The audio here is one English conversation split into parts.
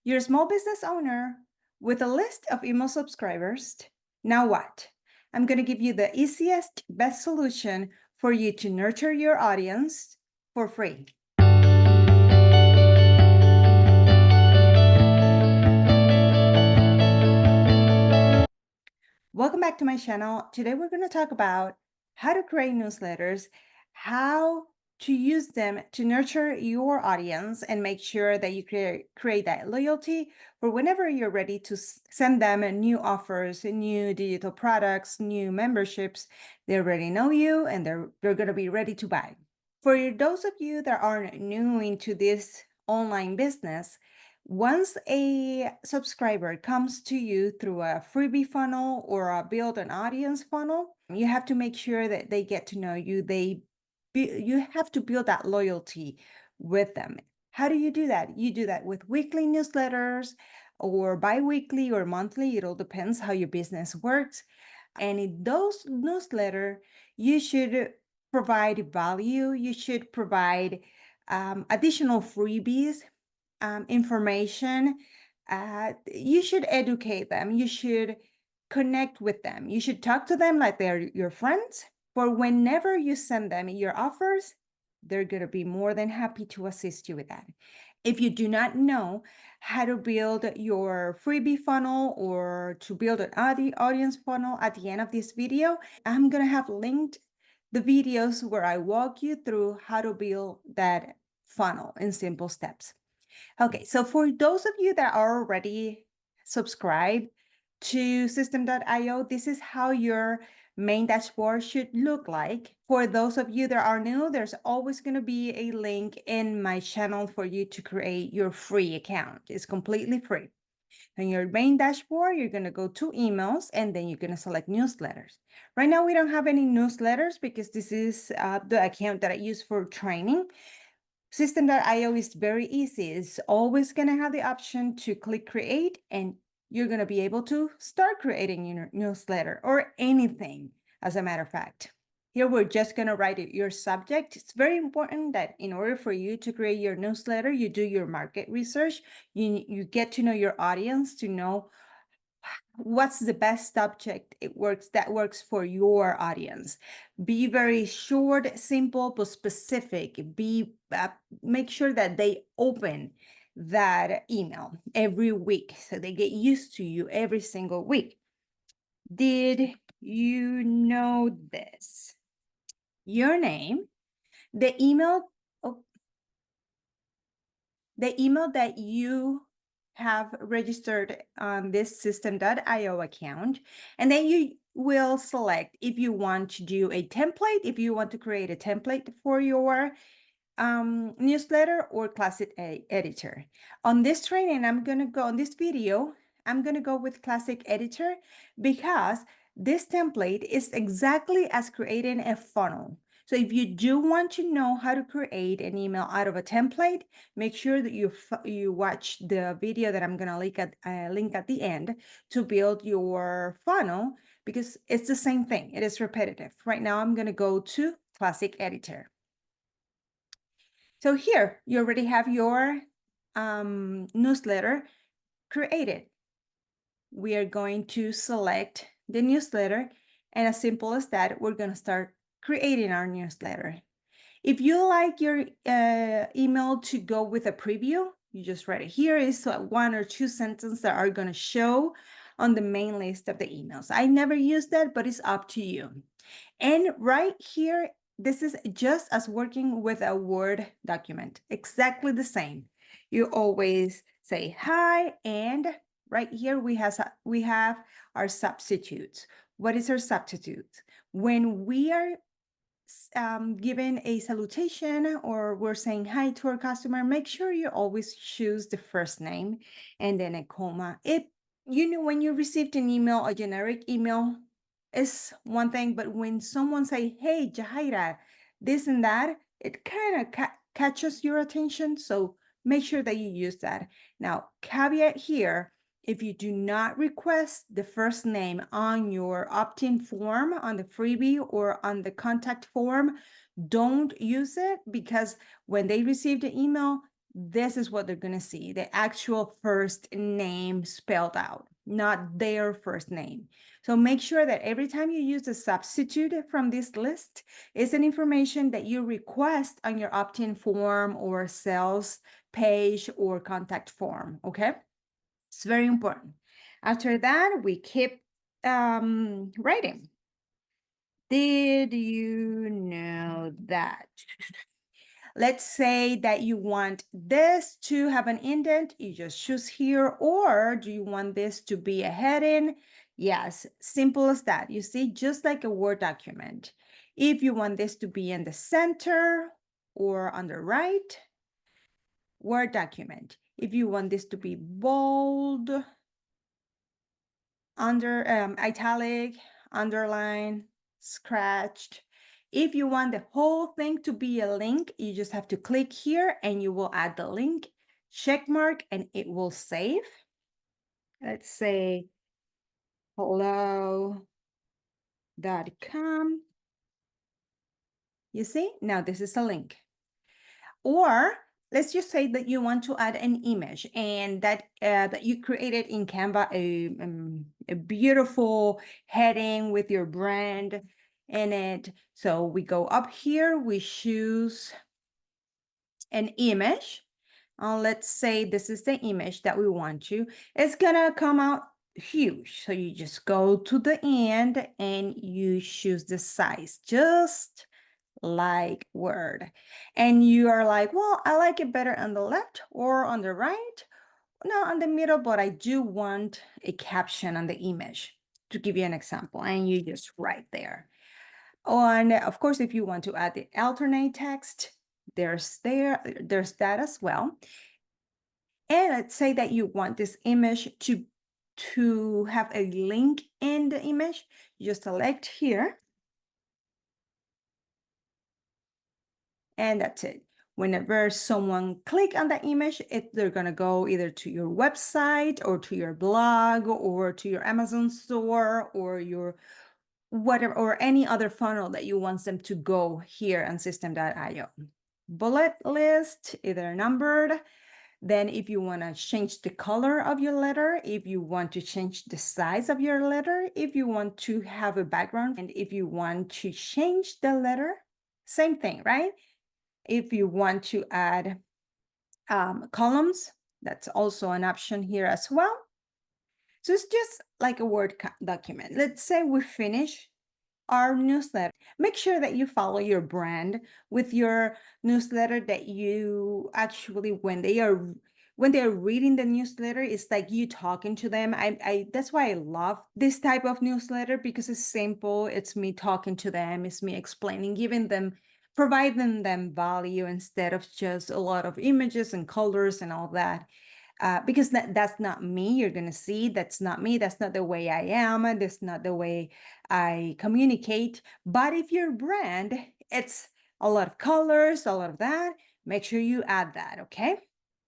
You're a small business owner with a list of email subscribers. Now what? I'm going to give you the easiest, best solution for you to nurture your audience for free. Welcome back to my channel. Today we're going to talk about how to create newsletters, how to use them to nurture your audience and make sure that you create that loyalty for whenever you're ready to send them new offers, new digital products, new memberships. They already know you and they're going to be ready to buy. For those of you that are new into this online business, once a subscriber comes to you through a freebie funnel or a build an audience funnel, you have to make sure that they get to know you. You have to build that loyalty with them. How do you do that? You do that with weekly newsletters or bi-weekly or monthly. It all depends how your business works. And in those newsletter, you should provide value. You should provide additional freebies, information. You should educate them. You should connect with them. You should talk to them like they're your friends. For whenever you send them your offers, they're going to be more than happy to assist you with that. If you do not know how to build your freebie funnel or to build an audience funnel, at the end of this video, I'm going to have linked the videos where I walk you through how to build that funnel in simple steps. Okay, so for those of you that are already subscribed to System.io, this is how your main dashboard should look like. For those of you that are new, there's always going to be a link in my channel for you to create your free account. It's completely free. On your main dashboard, you're going to go to emails and then you're going to select newsletters. Right now, we don't have any newsletters because this is the account that I use for training. System.io is very easy. It's always going to have the option to click create and you're going to be able to start creating your newsletter or anything, as a matter of fact. Here, we're just going to write your subject. It's very important that in order for you to create your newsletter, you do your market research. You get to know your audience, to know what's the best subject that works for your audience. Be very short, simple, but specific. Make sure that they open that email every week so they get used to you every single week. Did you know this? Your name, the email, oh, the email that you have registered on this System.io account, and then you will select if you want to do a template, if you want to create a template for your newsletter or Classic Editor. On this training, on this video, I'm going to go with Classic Editor because this template is exactly as creating a funnel. So if you do want to know how to create an email out of a template, make sure that you watch the video that I'm going to link at the end to build your funnel, because it's the same thing. It is repetitive. Right now, I'm going to go to Classic Editor. So here, you already have your newsletter created. We are going to select the newsletter, and as simple as that, we're going to start creating our newsletter. If you like your email to go with a preview, you just write it. Here is one or two sentences that are going to show on the main list of the emails. I never use that, but it's up to you. And right here, this is just as working with a Word document, exactly the same. You always say hi, and right here we have our substitutes. What is our substitute? When we are given a salutation or we're saying hi to our customer, make sure you always choose the first name and then a comma. When you received an email, a generic email, is one thing, but when someone say, hey, Jahaira, this and that, it kind of catches your attention. So make sure that you use that. Now, caveat here, if you do not request the first name on your opt-in form, on the freebie or on the contact form, don't use it, because when they receive the email, this is what they're going to see, the actual first name spelled out, not their first name. So make sure that every time you use a substitute from this list, it's an information that you request on your opt-in form or sales page or contact form, okay? It's very important. After that, we keep writing. Did you know that? Let's say that you want this to have an indent, you just choose here, or do you want this to be a heading? Yes, simple as that. You see, just like a Word document. If you want this to be in the center or on the right, Word document. If you want this to be bold, italic, underline, scratched. If you want the whole thing to be a link, you just have to click here and you will add the link, check mark, and it will save. Let's say hello.com. You see, now this is a link. Or let's just say that you want to add an image and that you created in Canva a beautiful heading with your brand in it. So we go up here, we choose an image. Let's say this is the image that we want to. It's gonna come out huge. So you just go to the end and you choose the size, just like Word. And you are like, well, I like it better on the left or on the right, no, on the middle, but I do want a caption on the image, to give you an example, and you just write there. And of course, if you want to add the alternate text, there's that as well. And let's say that you want this image to have a link in the image, you just select here. And that's it. Whenever someone click on that image, they're gonna go either to your website or to your blog or to your Amazon store or your whatever, or any other funnel that you want them to go here on System.io. Bullet list, either numbered. Then if you want to change the color of your letter, if you want to change the size of your letter, if you want to have a background, and if you want to change the letter, same thing, right? If you want to add columns, that's also an option here as well. So it's just like a Word document. Let's say we finish our newsletter. Make sure that you follow your brand with your newsletter, that you actually, when they're reading the newsletter, it's like you talking to them. That's why I love this type of newsletter, because it's simple. It's me talking to them. It's me explaining, providing them value instead of just a lot of images and colors and all that. Because that's not me. You're going to see that's not me. That's not the way I am. That's not the way I communicate. But if your brand, it's a lot of colors, a lot of that, make sure you add that, okay?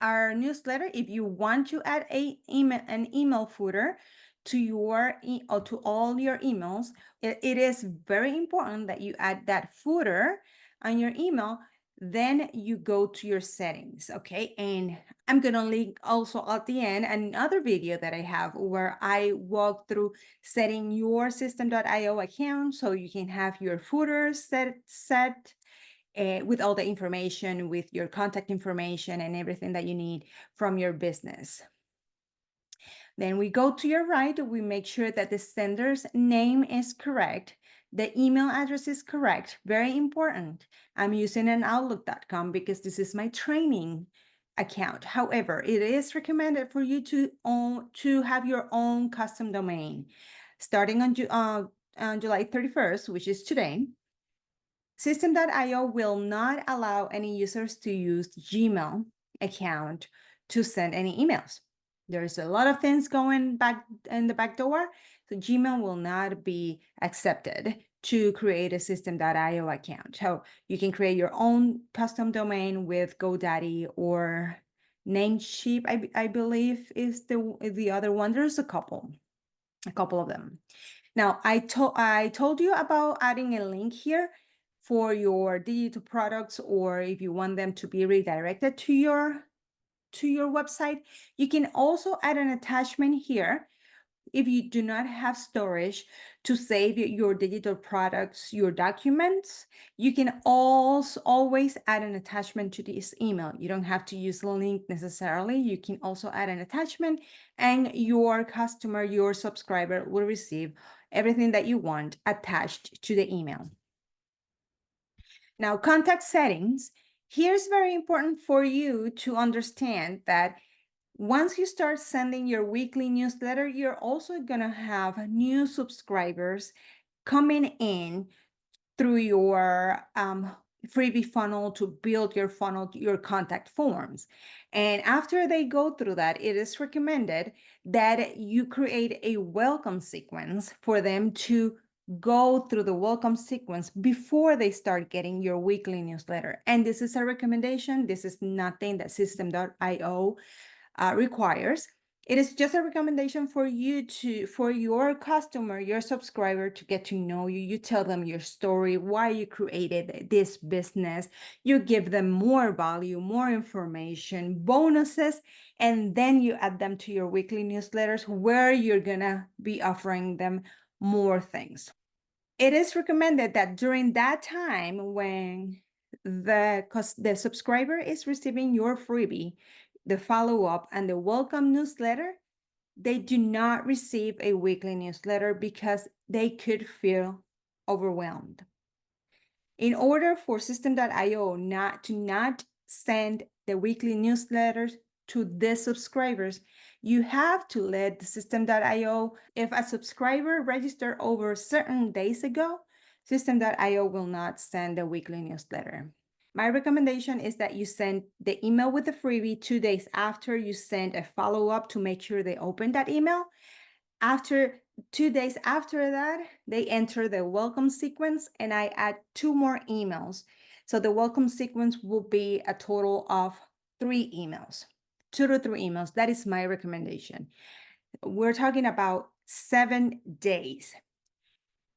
Our newsletter, if you want to add an email footer to your or to all your emails, it is very important that you add that footer on your email. Then you go to your settings, okay? And I'm gonna link also at the end another video that I have where I walk through setting your System.io account so you can have your footers set with all the information, with your contact information and everything that you need from your business. Then we go to your right, we make sure that the sender's name is correct, the email address is correct, very important. I'm using an Outlook.com because this is my training account. However, it is recommended for you to have your own custom domain. Starting on July 31st, which is today, System.io will not allow any users to use Gmail account to send any emails. There's a lot of things going back in the back door, so Gmail will not be accepted to create a System.io account. So you can create your own custom domain with GoDaddy or Namecheap, I believe is the other one. There's a couple of them. Now, I told you about adding a link here for your digital products, or if you want them to be redirected to your to your website. You can also add an attachment here if you do not have storage to save your digital products, your documents. You can also always add an attachment to this email. You don't have to use the link necessarily. You can also add an attachment, and your customer, your subscriber will receive everything that you want attached to the email. Now, contact settings. Here's very important for you to understand that once you start sending your weekly newsletter, you're also going to have new subscribers coming in through your freebie funnel to build your funnel, your contact forms. And after they go through that, it is recommended that you create a welcome sequence for them to go through the welcome sequence before they start getting your weekly newsletter. And this is a recommendation. This is nothing that System.io requires. It is just a recommendation for you for your customer, your subscriber to get to know you. You tell them your story, why you created this business. You give them more value, more information, bonuses, and then you add them to your weekly newsletters where you're gonna be offering them more things. It is recommended that during that time when the subscriber is receiving your freebie, the follow-up, and the welcome newsletter, they do not receive a weekly newsletter because they could feel overwhelmed. In order for System.io not send the weekly newsletters to the subscribers, you have to let the System.io, if a subscriber registered over certain days ago, System.io will not send a weekly newsletter. My recommendation is that you send the email with the freebie 2 days after. You send a follow-up to make sure they open that email. After 2 days after that, they enter the welcome sequence, and I add 2 more emails. So the welcome sequence will be a total of 3 emails, 2 to 3 emails. That is my recommendation. We're talking about 7 days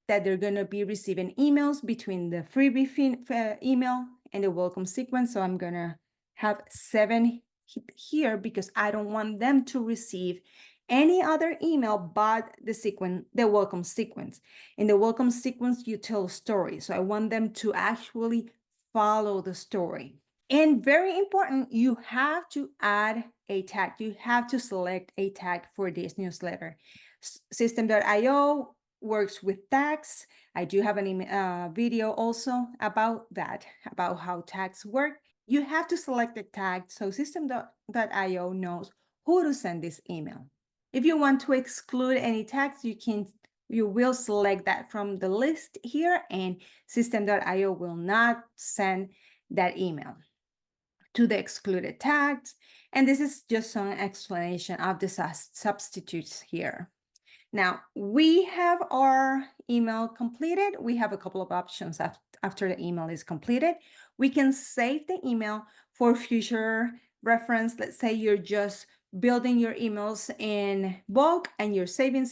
that they're going to be receiving emails between the freebie email and the welcome sequence. So I'm going to have 7 here because I don't want them to receive any other email but the welcome sequence. In the welcome sequence, you tell a story. So I want them to actually follow the story. And very important, you have to add a tag. You have to select a tag for this newsletter. System.io works with tags. I do have a video also about that, about how tags work. You have to select the tag so System.io knows who to send this email. If you want to exclude any tags, you will select that from the list here, and System.io will not send that email to the excluded tags. And this is just some explanation of the substitutes here. Now, we have our email completed. We have a couple of options after the email is completed. We can save the email for future reference. Let's say you're just building your emails in bulk and you're saving,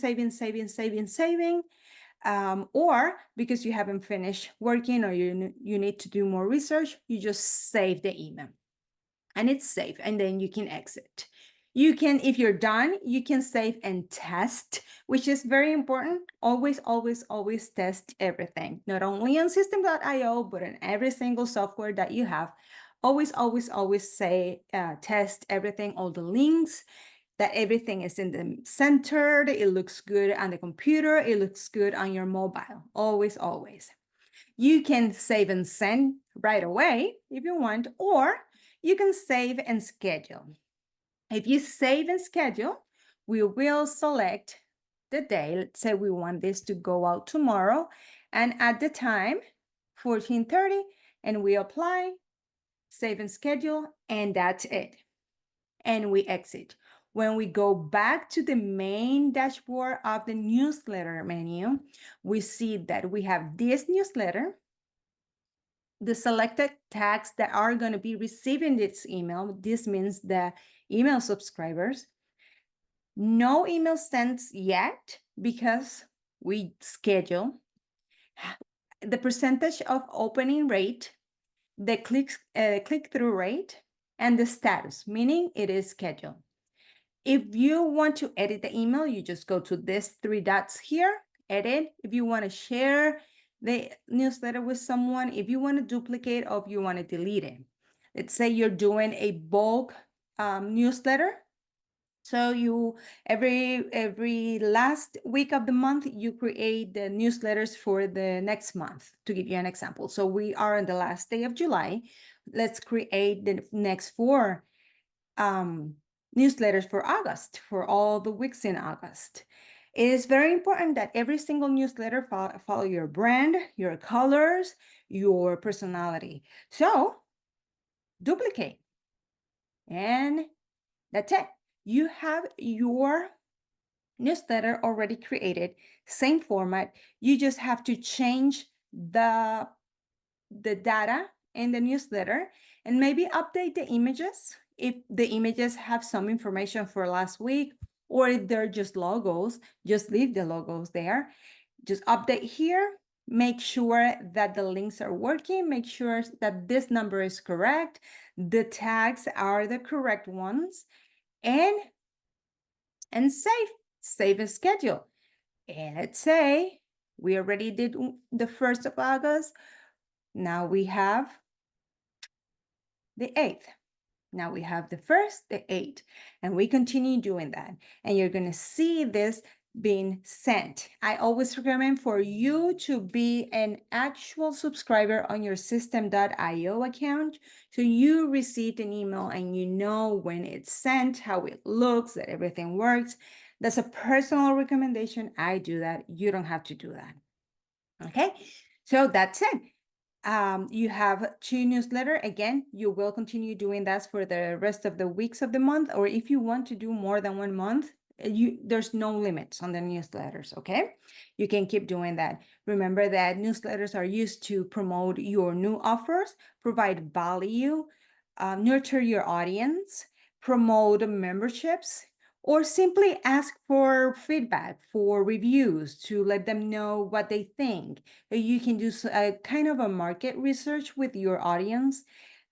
or because you haven't finished working or you need to do more research, you just save the email and it's safe, and then you can exit. You can, if you're done, you can save and test, which is very important. Always, always, always test everything, not only on System.io, but in every single software that you have. Always, always, always test everything, all the links, that everything is in the centered, it looks good on the computer, it looks good on your mobile. Always, always. You can save and send right away if you want, or you can save and schedule. If you save and schedule, we will select the day. Let's say we want this to go out tomorrow, and at the time, 14:30, and we apply, save and schedule, and that's it. And we exit. When we go back to the main dashboard of the newsletter menu, we see that we have this newsletter, the selected tags that are going to be receiving this email. This means the email subscribers. No email sent yet because we schedule. The percentage of opening rate, the click-through rate, and the status, meaning it is scheduled. If you want to edit the email, you just go to these three dots here, edit. If you want to share the newsletter with someone, if you want to duplicate or if you want to delete it. Let's say you're doing a bulk newsletter. So you every last week of the month, you create the newsletters for the next month, to give you an example. So we are on the last day of July. Let's create the next 4 newsletters for August, for all the weeks in August. It is very important that every single newsletter follow your brand, your colors, your personality. So duplicate, and that's it. You have your newsletter already created, same format. You just have to change the data in the newsletter and maybe update the images if the images have some information for last week, or if they're just logos, just leave the logos there. Just update here, make sure that the links are working, make sure that this number is correct, the tags are the correct ones, and save a schedule. And let's say we already did the 1st of August. Now we have the 8th. Now we have the 1st, the 8th, and we continue doing that. And you're going to see this being sent. I always recommend for you to be an actual subscriber on your Systeme.io account. So you received an email and you know when it's sent, how it looks, that everything works. That's a personal recommendation. I do that. You don't have to do that. Okay, so that's it. You have 2 newsletter. Again, you will continue doing that for the rest of the weeks of the month, or if you want to do more than 1 month, there's no limits on the newsletters, okay? You can keep doing that. Remember that newsletters are used to promote your new offers, provide value, nurture your audience, promote memberships, or simply ask for feedback, for reviews, to let them know what they think. You can do a kind of a market research with your audience,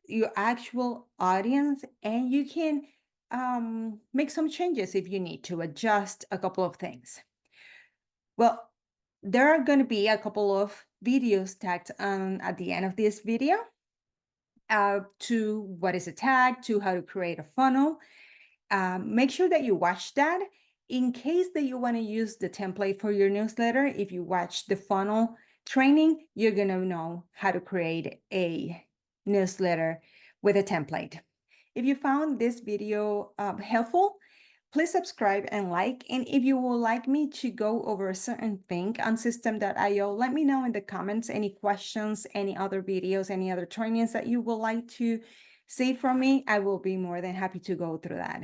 your actual audience, and you can make some changes if you need to adjust a couple of things. Well, there are going to be a couple of videos tagged at the end of this video, to what is a tag, to how to create a funnel. Make sure that you watch that. In case that you want to use the template for your newsletter, if you watch the funnel training, you're going to know how to create a newsletter with a template. If you found this video helpful, please subscribe and like. And if you would like me to go over a certain thing on Systeme.io, let me know in the comments any questions, any other videos, any other trainings that you would like to see from me. I will be more than happy to go through that.